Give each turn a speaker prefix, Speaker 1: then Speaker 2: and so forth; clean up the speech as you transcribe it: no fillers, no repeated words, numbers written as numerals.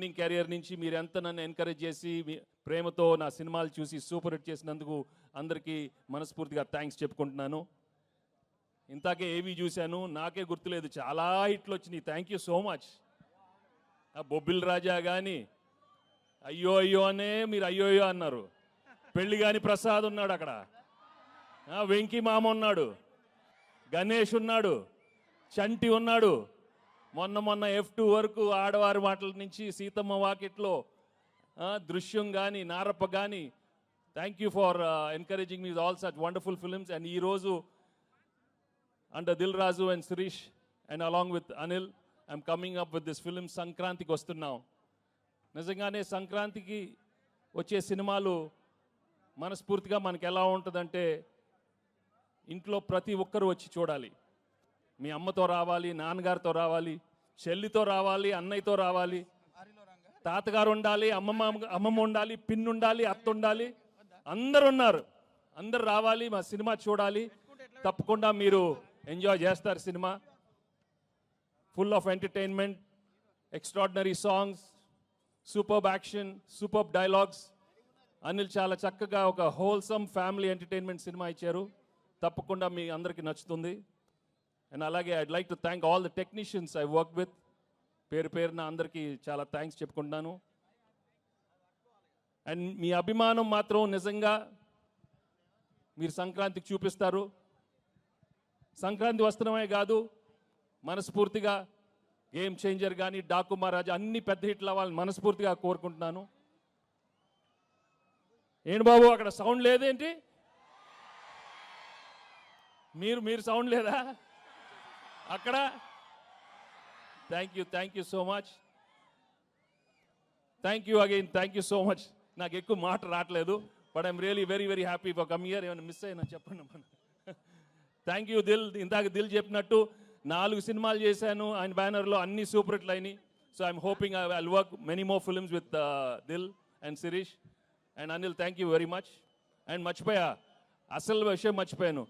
Speaker 1: Beginning career నుంచి మీరు ఎంత నన్ను ఎంకరేజ్ చేసి మీ ప్రేమతో నా సినిమాలు చూసి సూపర్ హిట్ చేసినందుకు అందరికీ మనస్ఫూర్తిగా థ్యాంక్స్ చెప్పుకుంటున్నాను. ఇంతాకే ఏవి చూశాను, నాకే గుర్తులేదు, చాలా హిట్లు వచ్చినాయి. Thank you so much. Bobbili Raja కానీ అయ్యో అయ్యో అనే మీరు అయ్యో అయ్యో అన్నారు. పెళ్లి కాని ప్రసాద్ ఉన్నాడు అక్కడ, వెంకీ మామ ఉన్నాడు, గణేష్ ఉన్నాడు, చంటి ఉన్నాడు. మొన్న F2 వరకు ఆడవారి మాటల నుంచి సీతమ్మ వాకిట్లో దృశ్యం కానీ నారప్ప కానీ. Thank you for encouraging me all such wonderful films. And ఈరోజు under Dil Raju and Sirish and along with Anil I'm coming up with this film. సంక్రాంతికి వస్తున్నాం. నిజంగానే సంక్రాంతికి వచ్చే సినిమాలు మనస్ఫూర్తిగా మనకు ఎలా ఉంటుందంటే, ఇంట్లో ప్రతి ఒక్కరూ వచ్చి చూడాలి. మీ అమ్మతో రావాలి, నాన్నగారితో రావాలి, చెల్లితో రావాలి, అన్నయ్యతో రావాలి, తాతగారు ఉండాలి, అమ్మమ్మ ఉండాలి, పిన్ ఉండాలి, అత్త ఉండాలి, అందరు ఉన్నారు. అందరు రావాలి, మా సినిమా చూడాలి. తప్పకుండా మీరు ఎంజాయ్ చేస్తారు. Cinema full of entertainment, extraordinary songs, superb action, superb dialogues. Anil చాలా చక్కగా ఒక హోల్సమ్ ఫ్యామిలీ ఎంటర్టైన్మెంట్ సినిమా ఇచ్చారు. తప్పకుండా మీ అందరికీ నచ్చుతుంది. అండ్ అలాగే I'd like to thank all the technicians I work with. పేరు పేరున అందరికీ చాలా థ్యాంక్స్ చెప్పుకుంటున్నాను. అండ్ మీ అభిమానం మాత్రం నిజంగా మీరు సంక్రాంతికి చూపిస్తారు. సంక్రాంతి వస్తున్నామే కాదు, మనస్ఫూర్తిగా గేమ్ చేంజర్ కానీ, డాకు మహారాజ్ అన్ని పెద్ద హిట్లు అవ్వాలని మనస్ఫూర్తిగా కోరుకుంటున్నాను. ఏంటి బాబు అక్కడ సౌండ్ లేదేంటి? మీరు సౌండ్ లేదా అక్కడ? Thank you so much. Thank you again, thank you so much. నాకు ఎక్కువ మాట రావట్లేదు, but I'm really very very happy for come here. ఏమైనా మిస్ అయినా చెప్పండి. Thank you Dil. ఇందాక దిల్ చెప్పినట్టు 4 సినిమాలు చేశాను ఆయన బ్యానర్లో, అన్ని సూపర్ హిట్లు అయినాయి. So I'm hoping I will work many more films with Dil and Sirish and Anil. Thank you very much. And మర్చిపోయా, అసలు విషయం మర్చిపోయాను.